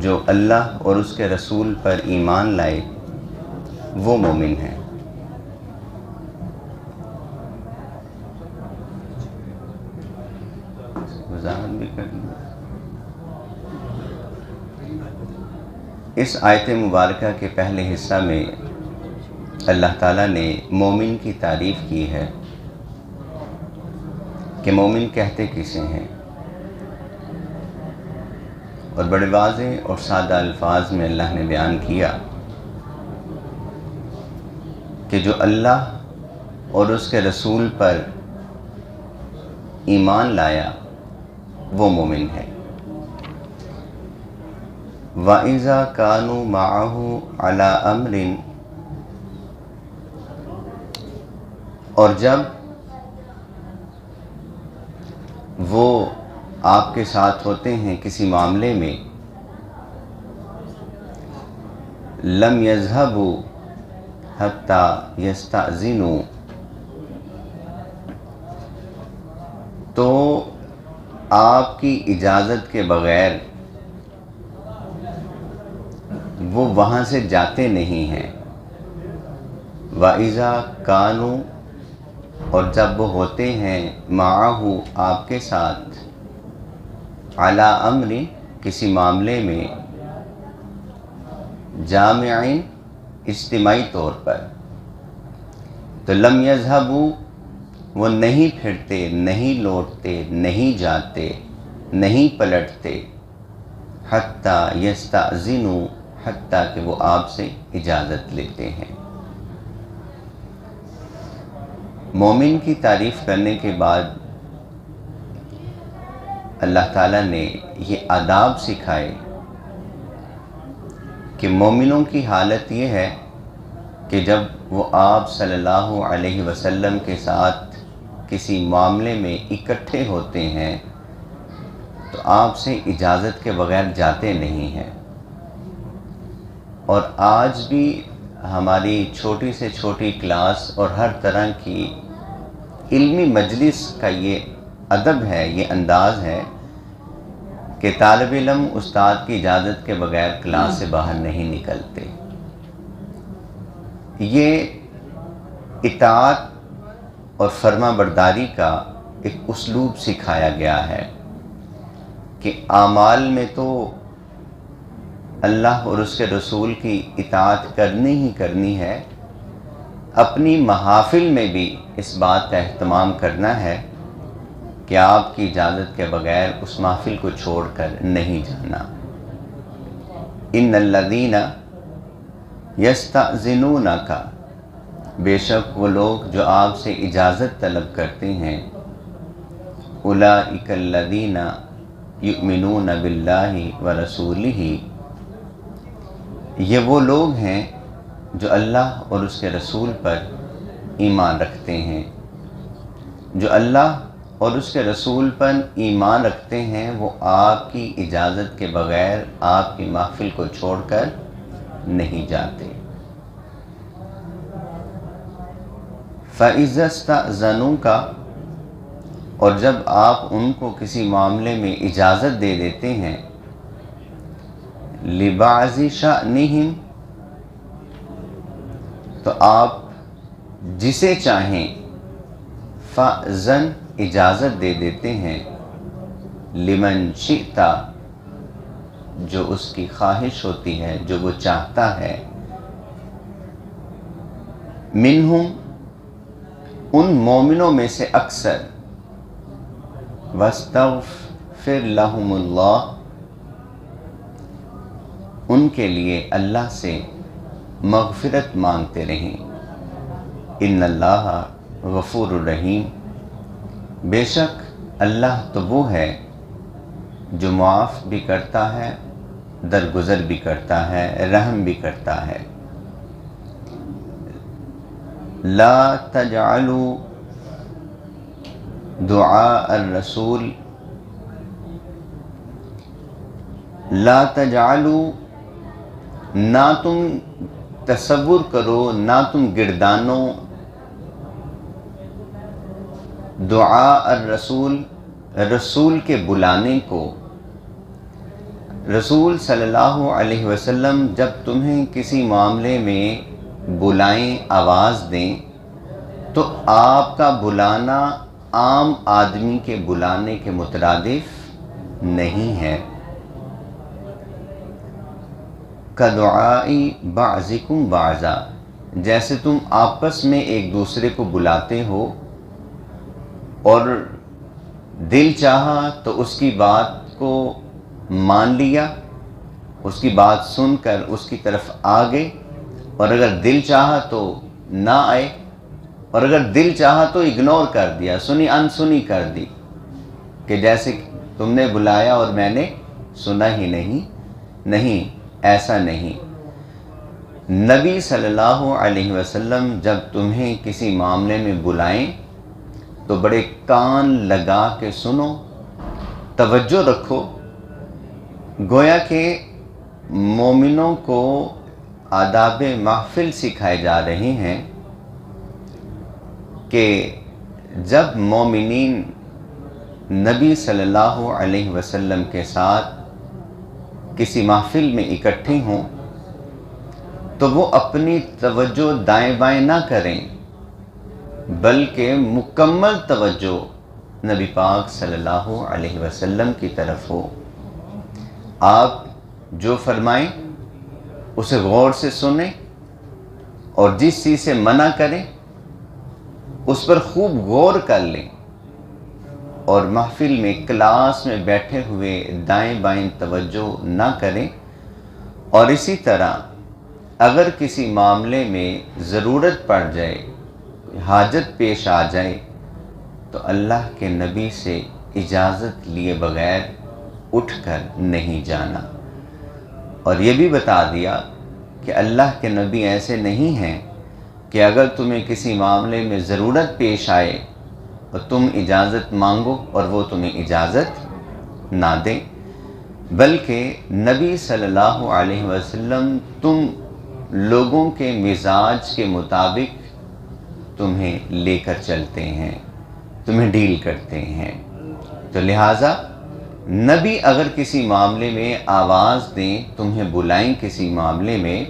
جو اللہ اور اس کے رسول پر ایمان لائے وہ مومن ہیں۔ وضاحت بھی کر دوں۔ اس آیت مبارکہ کے پہلے حصہ میں اللہ تعالیٰ نے مومن کی تعریف کی ہے کہ مومن کہتے کسے ہیں، اور بڑے واضح اور سادہ الفاظ میں اللہ نے بیان کیا کہ جو اللہ اور اس کے رسول پر ایمان لایا وہ مومن ہے۔ وَإِذَا كَانُوا مَعَهُ عَلَىٰ أَمْرٍ، اور جب وہ آپ کے ساتھ ہوتے ہیں کسی معاملے میں، لَمْ يَذْهَبُوا حَتَّى يَسْتَأْذِنُوا، تو آپ کی اجازت کے بغیر وہ وہاں سے جاتے نہیں ہیں۔ وَإِذَا كَانُوا، اور جب وہ ہوتے ہیں معاہو آپ کے ساتھ، علی امر کسی معاملے میں، جامعین اجتماعی طور پر، تو لم یذہبوا، وہ نہیں پھرتے، نہیں لوٹتے، نہیں جاتے، نہیں پلٹتے، حتی یستأذنوا، حتیٰ کہ وہ آپ سے اجازت لیتے ہیں۔ مومن کی تعریف کرنے کے بعد اللہ تعالیٰ نے یہ آداب سکھائے کہ مومنوں کی حالت یہ ہے کہ جب وہ آپ صلی اللہ علیہ وسلم کے ساتھ کسی معاملے میں اکٹھے ہوتے ہیں تو آپ سے اجازت کے بغیر جاتے نہیں ہیں۔ اور آج بھی ہماری چھوٹی سے چھوٹی کلاس اور ہر طرح کی علمی مجلس کا یہ ادب ہے، یہ انداز ہے کہ طالب علم استاد کی اجازت کے بغیر کلاس سے باہر نہیں نکلتے۔ یہ اطاعت اور فرما برداری کا ایک اسلوب سکھایا گیا ہے کہ اعمال میں تو اللہ اور اس کے رسول کی اطاعت کرنی ہی کرنی ہے، اپنی محافل میں بھی اس بات کا اہتمام کرنا ہے کہ آپ کی اجازت کے بغیر اس محفل کو چھوڑ کر نہیں جانا۔ ان الذین یستأذنونک، بے شک وہ لوگ جو آپ سے اجازت طلب کرتے ہیں، اولئک الذین یؤمنون باللہ ورسولہ، یہ وہ لوگ ہیں جو اللہ اور اس کے رسول پر ایمان رکھتے ہیں۔ جو اللہ اور اس کے رسول پر ایمان رکھتے ہیں وہ آپ کی اجازت کے بغیر آپ کی محفل کو چھوڑ کر نہیں جاتے۔ فَإِذَا اسْتَأْذَنُوكَ، اور جب آپ ان کو کسی معاملے میں اجازت دے دیتے ہیں، لِبَعْضِ شَأْنِهِمْ، تو آپ جسے چاہیں فَأْذَن، اجازت دے دیتے ہیں، لِمَنْ شِئْتَ، جو اس کی خواہش ہوتی ہے، جو وہ چاہتا ہے، منہم، ان مومنوں میں سے اکثر، وَاسْتَغْفِرْ لَهُمُ اللَّهُ، ان کے لیے اللہ سے مغفرت مانگتے رہیں۔ ان اللہ غفور الرحیم، بے شک اللہ تو وہ ہے جو معاف بھی کرتا ہے، درگزر بھی کرتا ہے، رحم بھی کرتا ہے۔ لا تجعلوا دعاء الرسول، لا تجعلوا، نہ تم تصور کرو، نہ تم گردانو، دعاء الرسول، رسول کے بلانے کو، رسول صلی اللہ علیہ وسلم جب تمہیں کسی معاملے میں بلائیں، آواز دیں، تو آپ کا بلانا عام آدمی کے بلانے کے مترادف نہیں ہے۔ کدعائی بعضکم بعضا، جیسے تم آپس میں ایک دوسرے کو بلاتے ہو اور دل چاہا تو اس کی بات کو مان لیا، اس کی بات سن کر اس کی طرف آ گئے، اور اگر دل چاہا تو نہ آئے، اور اگر دل چاہا تو اگنور کر دیا، سنی انسنی کر دی، کہ جیسے تم نے بلایا اور میں نے سنا ہی نہیں، ایسا نہیں۔ نبی صلی اللہ علیہ وسلم جب تمہیں کسی معاملے میں بلائیں تو بڑے کان لگا کے سنو، توجہ رکھو، گویا کہ مومنوں کو آداب محفل سکھائے جا رہے ہیں کہ جب مومنین نبی صلی اللہ علیہ وسلم کے ساتھ کسی محفل میں اکٹھے ہوں تو وہ اپنی توجہ دائیں بائیں نہ کریں، بلکہ مکمل توجہ نبی پاک صلی اللہ علیہ وسلم کی طرف ہو۔ آپ جو فرمائیں اسے غور سے سنیں، اور جس چیز سے منع کریں اس پر خوب غور کر لیں، اور محفل میں کلاس میں بیٹھے ہوئے دائیں بائیں توجہ نہ کریں۔ اور اسی طرح اگر کسی معاملے میں ضرورت پڑ جائے، حاجت پیش آ جائے، تو اللہ کے نبی سے اجازت لیے بغیر اٹھ کر نہیں جانا۔ اور یہ بھی بتا دیا کہ اللہ کے نبی ایسے نہیں ہیں کہ اگر تمہیں کسی معاملے میں ضرورت پیش آئے اور تم اجازت مانگو اور وہ تمہیں اجازت نہ دیں، بلکہ نبی صلی اللہ علیہ وسلم تم لوگوں کے مزاج کے مطابق تمہیں لے کر چلتے ہیں، تمہیں ڈیل کرتے ہیں۔ تو لہٰذا نبی اگر کسی معاملے میں آواز دیں، تمہیں بلائیں کسی معاملے میں،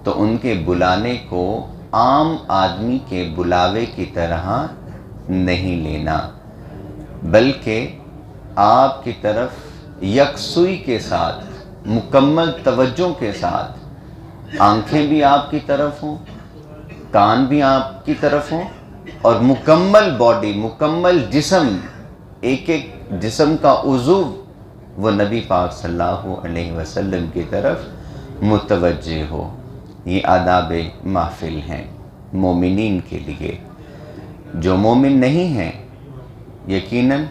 تو ان کے بلانے کو عام آدمی کے بلاوے کی طرح نہیں لینا، بلکہ آپ کی طرف یکسوئی کے ساتھ، مکمل توجہ کے ساتھ، آنکھیں بھی آپ کی طرف ہوں، کان بھی آپ کی طرف ہوں، اور مکمل باڈی، مکمل جسم، ایک ایک جسم کا عضو وہ نبی پاک صلی اللہ علیہ وسلم کی طرف متوجہ ہو۔ یہ آداب محفل ہیں مومنین کے لیے۔ جو مومن نہیں ہیں یقیناً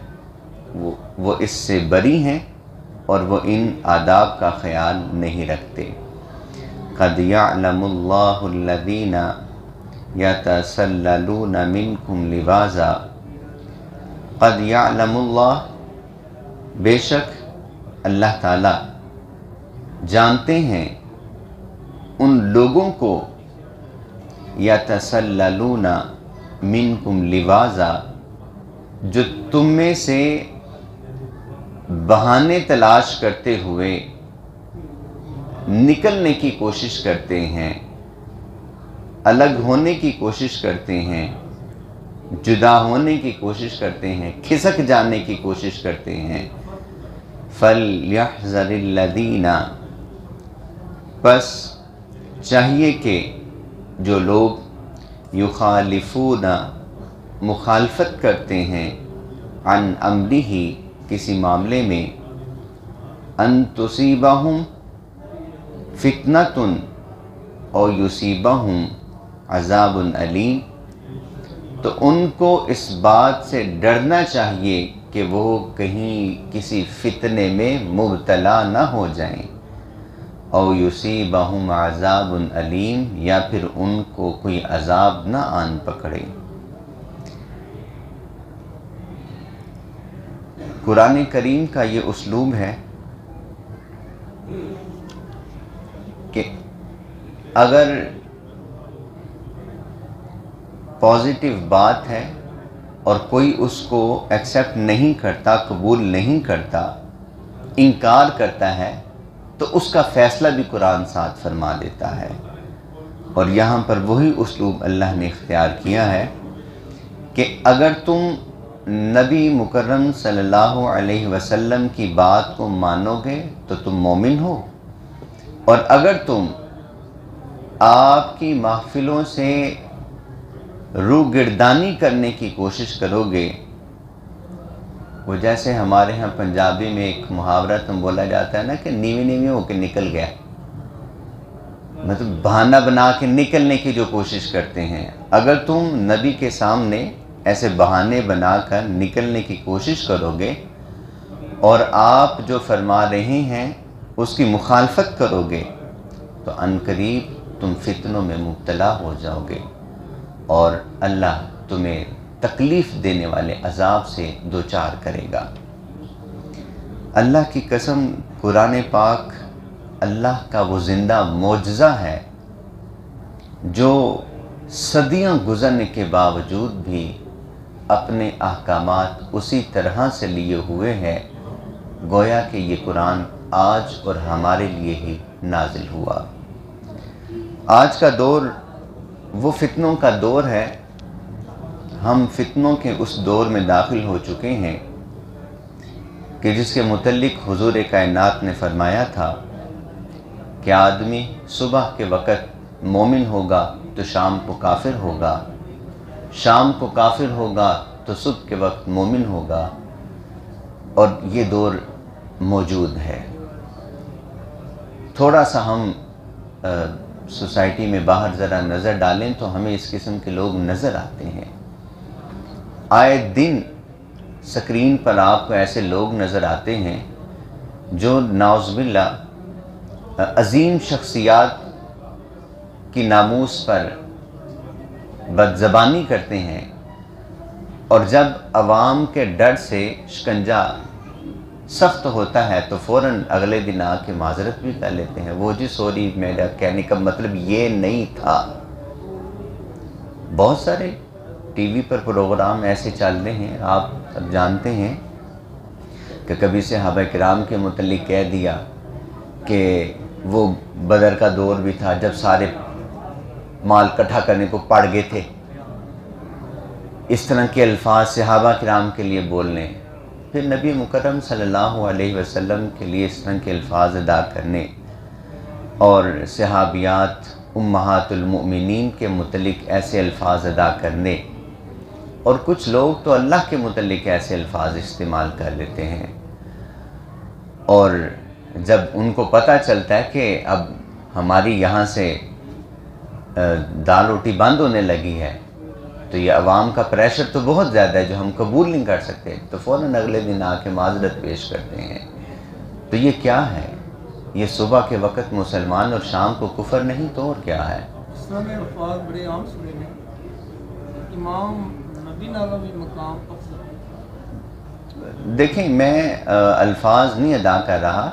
وہ اس سے بری ہیں اور وہ ان آداب کا خیال نہیں رکھتے۔ قد یعلم اللہ الذین یتسللون منکم لواذا، قد یعلم اللہ، بے شک اللہ تعالی جانتے ہیں ان لوگوں کو، یتسللون منکم لواذا، جو تم میں سے بہانے تلاش کرتے ہوئے نکلنے کی کوشش کرتے ہیں، الگ ہونے کی کوشش کرتے ہیں، جدا ہونے کی کوشش کرتے ہیں، کھسک جانے کی کوشش کرتے ہیں۔ فَلْيَحْذَرِ الَّذِينَ، پس چاہیے کہ جو لوگ یخالفون، مخالفت کرتے ہیں، عن امرہ، کسی معاملے میں، ان تصیبہم فتنۃ او یصیبہم عذاب علیم، تو ان کو اس بات سے ڈرنا چاہیے کہ وہ کہیں کسی فتنے میں مبتلا نہ ہو جائیں، او یصیبہم عذاب علیم، یا پھر ان کو کوئی عذاب نہ آن پکڑے۔ قرآن کریم کا یہ اسلوب ہے کہ اگر پازیٹیو بات ہے اور کوئی اس کو ایکسیپٹ نہیں کرتا، قبول نہیں کرتا، انکار کرتا ہے، تو اس کا فیصلہ بھی قرآن ساتھ فرما دیتا ہے۔ اور یہاں پر وہی اسلوب اللہ نے اختیار کیا ہے کہ اگر تم نبی مکرم صلی اللہ علیہ وسلم کی بات کو مانو گے تو تم مومن ہو، اور اگر تم آپ کی محفلوں سے روگردانی کرنے کی کوشش کرو گے، وہ جیسے ہمارے ہاں پنجابی میں ایک محاورہ تم بولا جاتا ہے نا کہ نیوی نیوی ہو کے نکل گیا، مطلب بہانہ بنا کے نکلنے کی جو کوشش کرتے ہیں، اگر تم نبی کے سامنے ایسے بہانے بنا کر نکلنے کی کوشش کرو گے اور آپ جو فرما رہے ہیں اس کی مخالفت کرو گے تو عنقریب تم فتنوں میں مبتلا ہو جاؤ گے اور اللہ تمہیں تکلیف دینے والے عذاب سے دوچار کرے گا۔ اللہ کی قسم، قرآن پاک اللہ کا وہ زندہ معجزہ ہے جو صدیاں گزرنے کے باوجود بھی اپنے احکامات اسی طرح سے لیے ہوئے ہیں گویا کہ یہ قرآن آج اور ہمارے لیے ہی نازل ہوا۔ آج کا دور وہ فتنوں کا دور ہے، ہم فتنوں کے اس دور میں داخل ہو چکے ہیں کہ جس کے متعلق حضور کائنات نے فرمایا تھا کہ آدمی صبح کے وقت مومن ہوگا تو شام کو کافر ہوگا، شام کو کافر ہوگا تو صبح کے وقت مومن ہوگا، اور یہ دور موجود ہے۔ تھوڑا سا ہم سوسائٹی میں باہر ذرا نظر ڈالیں تو ہمیں اس قسم کے لوگ نظر آتے ہیں۔ آئے دن سکرین پر آپ کو ایسے لوگ نظر آتے ہیں جو نعوذ باللہ عظیم شخصیات کی ناموس پر بدزبانی کرتے ہیں، اور جب عوام کے ڈر سے شکنجہ سخت ہوتا ہے تو فوراً اگلے دن آ کے معذرت بھی کر لیتے ہیں، وہ جی سوری، میرا کہنے کا مطلب یہ نہیں تھا۔ بہت سارے ٹی وی پر پروگرام ایسے چل رہے ہیں، آپ اب جانتے ہیں کہ کبھی صحابہ کرام کے متعلق کہہ دیا کہ وہ بدر کا دور بھی تھا جب سارے مال اکٹھا کرنے کو پڑ گئے تھے، اس طرح کے الفاظ صحابہ کرام کے لیے بولنے، پھر نبی مکرم صلی اللہ علیہ وسلم کے لیے اس طرح کے الفاظ ادا کرنے، اور صحابیات امہات المؤمنین کے متعلق ایسے الفاظ ادا کرنے، اور کچھ لوگ تو اللہ کے متعلق ایسے الفاظ استعمال کر لیتے ہیں، اور جب ان کو پتہ چلتا ہے کہ اب ہماری یہاں سے دال روٹی بند ہونے لگی ہے تو یہ عوام کا پریشر تو بہت زیادہ ہے جو ہم قبول نہیں کر سکتے، تو فوراً اگلے دن آ کے معذرت پیش کرتے ہیں۔ تو یہ کیا ہے؟ یہ صبح کے وقت مسلمان اور شام کو کفر نہیں تو اور کیا ہے؟ اس طرح کے الفاظ بڑے عام سنے ہیں، امام نبی نالا بھی مقام افضل۔ دیکھیں، میں الفاظ نہیں ادا کر رہا،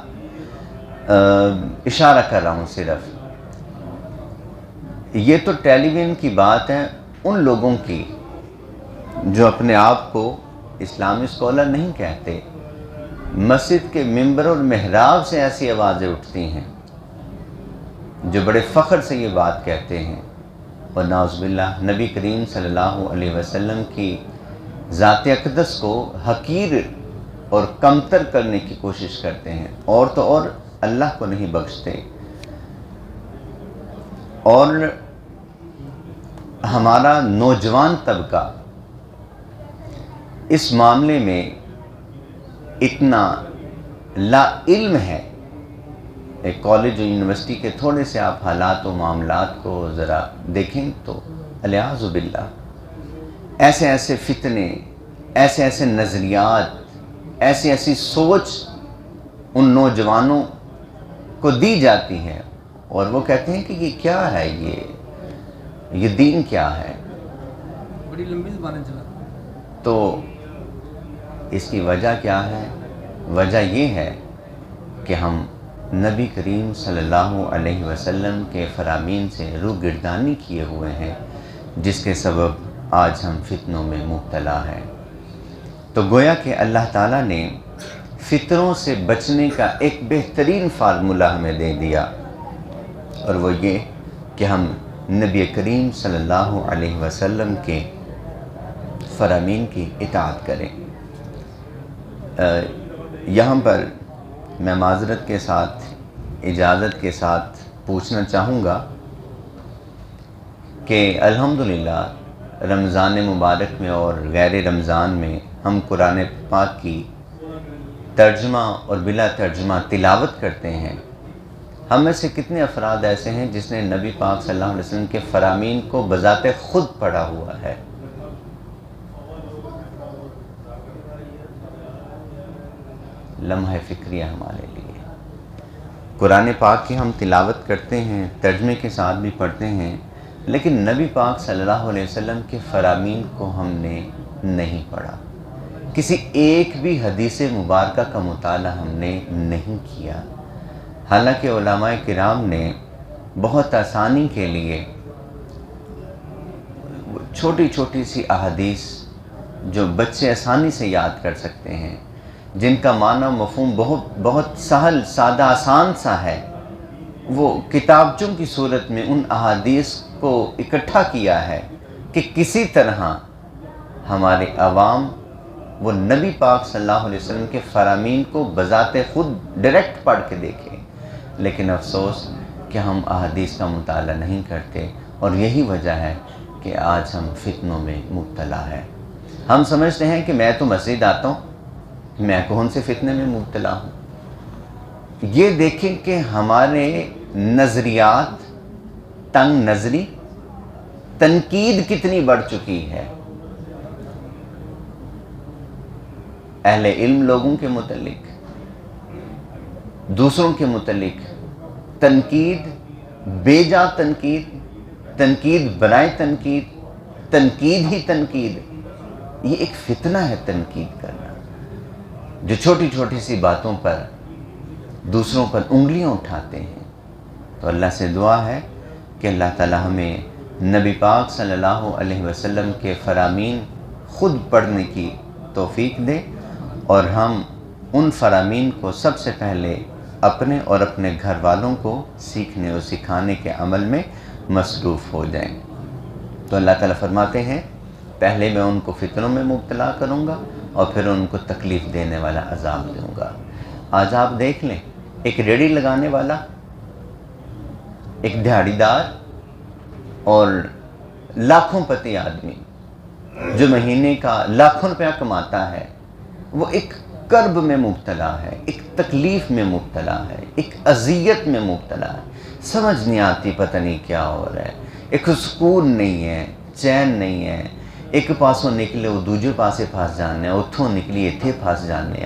اشارہ کر رہا ہوں صرف۔ یہ تو ٹیلی ویژن کی بات ہے ان لوگوں کی جو اپنے آپ کو اسلامی اسکالر نہیں کہتے، مسجد کے ممبر اور محراب سے ایسی آوازیں اٹھتی ہیں جو بڑے فخر سے یہ بات کہتے ہیں، اور نعوذ باللہ نبی کریم صلی اللہ علیہ وسلم کی ذات اقدس کو حقیر اور کمتر کرنے کی کوشش کرتے ہیں، اور تو اور اللہ کو نہیں بخشتے۔ اور ہمارا نوجوان طبقہ اس معاملے میں اتنا لا علم ہے، ایک کالج اور یونیورسٹی کے تھوڑے سے آپ حالات و معاملات کو ذرا دیکھیں تو الیاذ باللہ ایسے ایسے فتنے، ایسے ایسے نظریات، ایسی ایسی سوچ ان نوجوانوں کو دی جاتی ہے، اور وہ کہتے ہیں کہ یہ کیا ہے، یہ دین کیا ہے۔ بڑی لمبی زبانیں چلا۔ تو اس کی وجہ کیا ہے؟ وجہ یہ ہے کہ ہم نبی کریم صلی اللہ علیہ وسلم کے فرامین سے روگردانی کیے ہوئے ہیں، جس کے سبب آج ہم فتنوں میں مبتلا ہیں۔ تو گویا کہ اللہ تعالیٰ نے فطروں سے بچنے کا ایک بہترین فارمولہ ہمیں دے دیا، اور وہ یہ کہ ہم نبی کریم صلی اللہ علیہ وسلم کے فرامین کی اطاعت کریں۔ یہاں پر میں معذرت کے ساتھ، اجازت کے ساتھ پوچھنا چاہوں گا کہ الحمدللہ رمضان مبارک میں اور غیر رمضان میں ہم قرآن پاک کی ترجمہ اور بلا ترجمہ تلاوت کرتے ہیں۔ ہم میں سے کتنے افراد ایسے ہیں جس نے نبی پاک صلی اللہ علیہ وسلم کے فرامین کو بذات خود پڑھا ہوا ہے؟ لمحہ فکریہ ہمارے لیے۔ قرآن پاک کی ہم تلاوت کرتے ہیں، ترجمے کے ساتھ بھی پڑھتے ہیں، لیکن نبی پاک صلی اللہ علیہ وسلم کے فرامین کو ہم نے نہیں پڑھا۔ کسی ایک بھی حدیث مبارکہ کا مطالعہ ہم نے نہیں کیا، حالانکہ علماء کرام نے بہت آسانی کے لیے چھوٹی چھوٹی سی احادیث جو بچے آسانی سے یاد کر سکتے ہیں، جن کا معنی مفہوم بہت سہل، سادہ، آسان سا ہے، وہ کتابچوں کی صورت میں ان احادیث کو اکٹھا کیا ہے کہ کسی طرح ہمارے عوام وہ نبی پاک صلی اللہ علیہ وسلم کے فرامین کو بذات خود ڈائریکٹ پڑھ کے دیکھیں۔ لیکن افسوس کہ ہم احادیث کا مطالعہ نہیں کرتے، اور یہی وجہ ہے کہ آج ہم فتنوں میں مبتلا ہیں۔ ہم سمجھتے ہیں کہ میں تو مسجد آتا ہوں، میں کون سے فتنے میں مبتلا ہوں؟ یہ دیکھیں کہ ہمارے نظریات، تنگ نظری، تنقید کتنی بڑھ چکی ہے اہل علم لوگوں کے متعلق، دوسروں کے متعلق تنقید، بے جا تنقید، تنقید برائے تنقید، تنقید ہی تنقید۔ یہ ایک فتنہ ہے تنقید کرنا، جو چھوٹی چھوٹی سی باتوں پر دوسروں پر انگلیاں اٹھاتے ہیں۔ تو اللہ سے دعا ہے کہ اللہ تعالی ہمیں نبی پاک صلی اللہ علیہ وسلم کے فرامین خود پڑھنے کی توفیق دے، اور ہم ان فرامین کو سب سے پہلے اپنے اور اپنے گھر والوں کو سیکھنے اور سکھانے کے عمل میں مصروف ہو جائیں۔ تو اللہ تعالیٰ فرماتے ہیں پہلے میں ان کو فتنوں میں مبتلا کروں گا، اور پھر ان کو تکلیف دینے والا عذاب دوں گا۔ آج آپ دیکھ لیں، ایک ریڑھی لگانے والا، ایک دہاڑی دار اور لاکھوں پتی آدمی جو مہینے کا لاکھوں روپیہ کماتا ہے، وہ ایک کرب میں مبتلا ہے، ایک تکلیف میں مبتلا ہے، ایک اذیت میں مبتلا ہے۔ سمجھ نہیں آتی پتہ نہیں کیا ہو رہا ہے، ایک سکون نہیں ہے، چین نہیں ہے۔ ایک پاسوں نکلے وہ دوجے پاسے پھنس جانے، اتھوں نکلی اتھے پھنس جانے،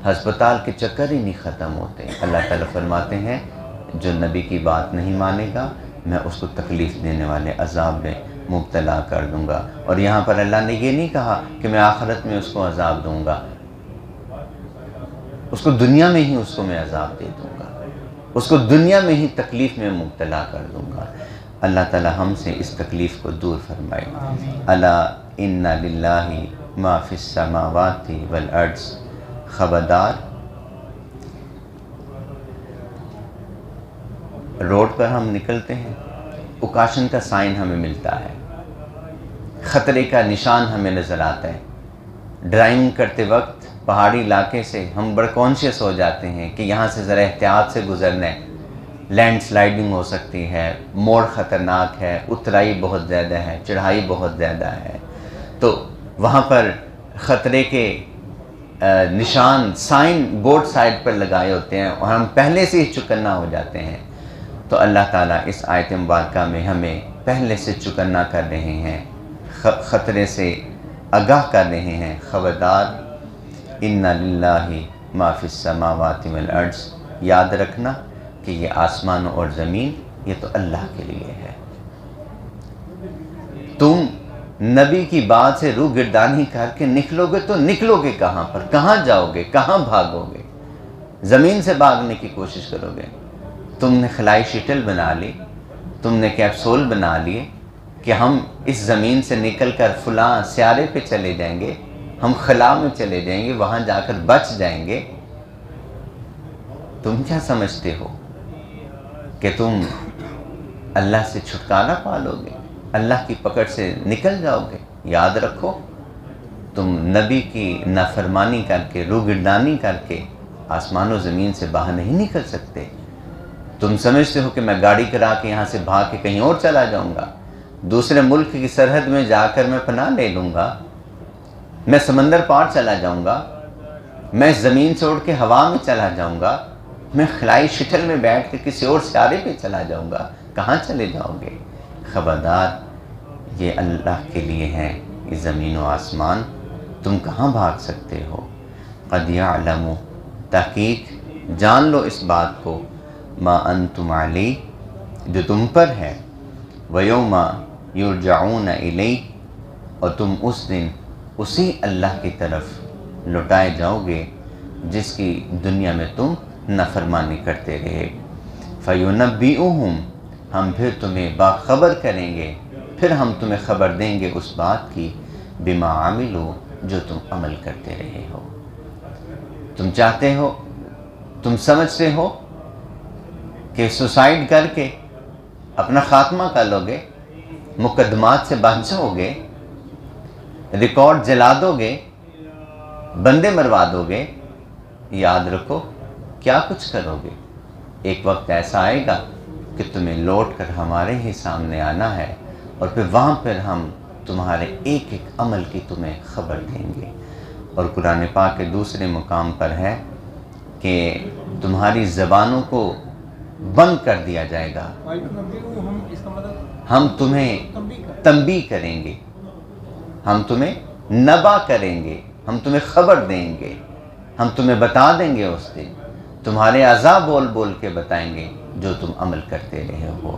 ہسپتال کے چکر ہی نہیں ختم ہوتے۔ اللہ تعالیٰ فرماتے ہیں جو نبی کی بات نہیں مانے گا، میں اس کو تکلیف دینے والے عذاب میں مبتلا کر دوں گا۔ اور یہاں پر اللہ نے یہ نہیں کہا کہ میں آخرت میں اس کو عذاب دوں گا، اس کو دنیا میں ہی اس کو میں عذاب دے دوں گا، اس کو دنیا میں ہی تکلیف میں مبتلا کر دوں گا۔ اللہ تعالی ہم سے اس تکلیف کو دور فرمائے۔ الا ان للہ ما فی السماوات والارض، خبردار روڈ پر ہم نکلتے ہیں، اوکاشن کا سائن ہمیں ملتا ہے، خطرے کا نشان ہمیں نظر آتا ہے۔ ڈرائیونگ کرتے وقت پہاڑی علاقے سے ہم بڑے کانشیس ہو جاتے ہیں کہ یہاں سے ذرا احتیاط سے گزرنا ہے، لینڈ سلائڈنگ ہو سکتی ہے، موڑ خطرناک ہے، اترائی بہت زیادہ ہے، چڑھائی بہت زیادہ ہے۔ تو وہاں پر خطرے کے نشان، سائن بورڈ سائڈ پر لگائے ہوتے ہیں، اور ہم پہلے سے ہی چکنا ہو جاتے ہیں۔ تو اللہ تعالیٰ اس آیت مبارکہ میں ہمیں پہلے سے چکنا کر رہے ہیں، خطرے سے آگاہ کر رہے ہیں۔ خبردار ان للہ ما فی السماوات والارض، یاد رکھنا کہ یہ آسمان اور زمین یہ تو اللہ کے لیے ہے۔ تم نبی کی بات سے روح گردانی کر کے نکلو گے تو نکلو گے کہاں پر؟ کہاں جاؤ گے؟ کہاں بھاگو گے؟ زمین سے بھاگنے کی کوشش کرو گے؟ تم نے خلائی شٹل بنا لی، تم نے کیپسول بنا لیے کہ ہم اس زمین سے نکل کر فلاں سیارے پہ چلے جائیں گے، ہم خلا میں چلے جائیں گے، وہاں جا کر بچ جائیں گے۔ تم کیا سمجھتے ہو کہ تم اللہ سے چھٹکارا پالو گے، اللہ کی پکڑ سے نکل جاؤ گے؟ یاد رکھو، تم نبی کی نافرمانی کر کے، روگردانی کر کے آسمان و زمین سے باہر نہیں نکل سکتے۔ تم سمجھتے ہو کہ میں گاڑی کرا کے یہاں سے بھاگ کے کہیں اور چلا جاؤں گا، دوسرے ملک کی سرحد میں جا کر میں پناہ لے لوں گا، میں سمندر پار چلا جاؤں گا، میں زمین سے اڑ کے ہوا میں چلا جاؤں گا، میں خلائی شٹل میں بیٹھ کے کسی اور سیارے پہ چلا جاؤں گا؟ کہاں چلے جاؤ گے؟ خبردار، یہ اللہ کے لیے ہیں یہ زمین و آسمان، تم کہاں بھاگ سکتے ہو؟ قد یعلم، تحقیق جان لو اس بات کو، ما انتم علی، جو تم پر ہے، ویوم یرجعون الیہ، اور تم اس دن اسی اللہ کی طرف لوٹائے جاؤ گے جس کی دنیا میں تم نافرمانی کرتے رہے۔ فینبئہم، ہم پھر تمہیں باخبر کریں گے، پھر ہم تمہیں خبر دیں گے اس بات کی، بما عملوا، جو تم عمل کرتے رہے ہو۔ تم چاہتے ہو، تم سمجھتے ہو کہ سوسائڈ کر کے اپنا خاتمہ کر لو گے، مقدمات سے بچ جاؤ گے، ریکارڈ جلا دو گے، بندے مروا دو گے؟ یاد رکھو، کیا کچھ کرو گے؟ ایک وقت ایسا آئے گا کہ تمہیں لوٹ کر ہمارے ہی سامنے آنا ہے، اور پھر وہاں پر ہم تمہارے ایک ایک عمل کی تمہیں خبر دیں گے۔ اور قرآن پاک کے دوسرے مقام پر ہے کہ تمہاری زبانوں کو بند کر دیا جائے گا، ہم اس کا مطلب ہم تمہیں تنبیہ کریں گے، ہم تمہیں نبا کریں گے، ہم تمہیں خبر دیں گے، ہم تمہیں بتا دیں گے، اس دن تمہارے عذاب بول بول کے بتائیں گے جو تم عمل کرتے رہے ہو۔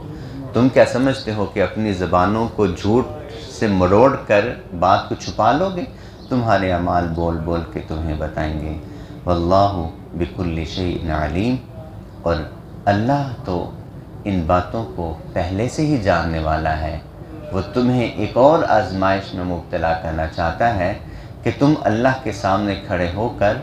تم کیا سمجھتے ہو کہ اپنی زبانوں کو جھوٹ سے مروڑ کر بات کو چھپا لو گے؟ تمہارے اعمال بول بول کے تمہیں بتائیں گے۔ واللہ بکل شیء علیم، اور اللہ تو ان باتوں کو پہلے سے ہی جاننے والا ہے۔ وہ تمہیں ایک اور آزمائش میں مبتلا کرنا چاہتا ہے کہ تم اللہ کے سامنے کھڑے ہو کر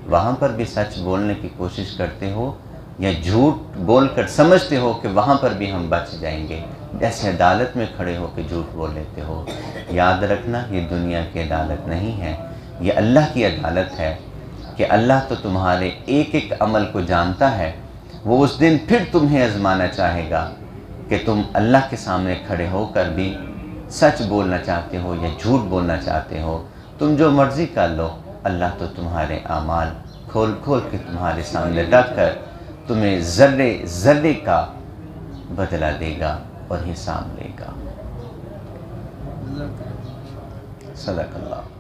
وہاں پر بھی سچ بولنے کی کوشش کرتے ہو، یا جھوٹ بول کر سمجھتے ہو کہ وہاں پر بھی ہم بچ جائیں گے، جیسے عدالت میں کھڑے ہو کے جھوٹ بول لیتے ہو۔ یاد رکھنا، یہ دنیا کی عدالت نہیں ہے، یہ اللہ کی عدالت ہے کہ اللہ تو تمہارے ایک ایک عمل کو جانتا ہے۔ وہ اس دن پھر تمہیں آزمانا چاہے گا کہ تم اللہ کے سامنے کھڑے ہو کر بھی سچ بولنا چاہتے ہو یا جھوٹ بولنا چاہتے ہو۔ تم جو مرضی کر لو، اللہ تو تمہارے اعمال کھول کھول کے تمہارے سامنے رکھ کر تمہیں ذرے ذرے کا بدلہ دے گا اور حساب لے گا۔ صدق اللہ۔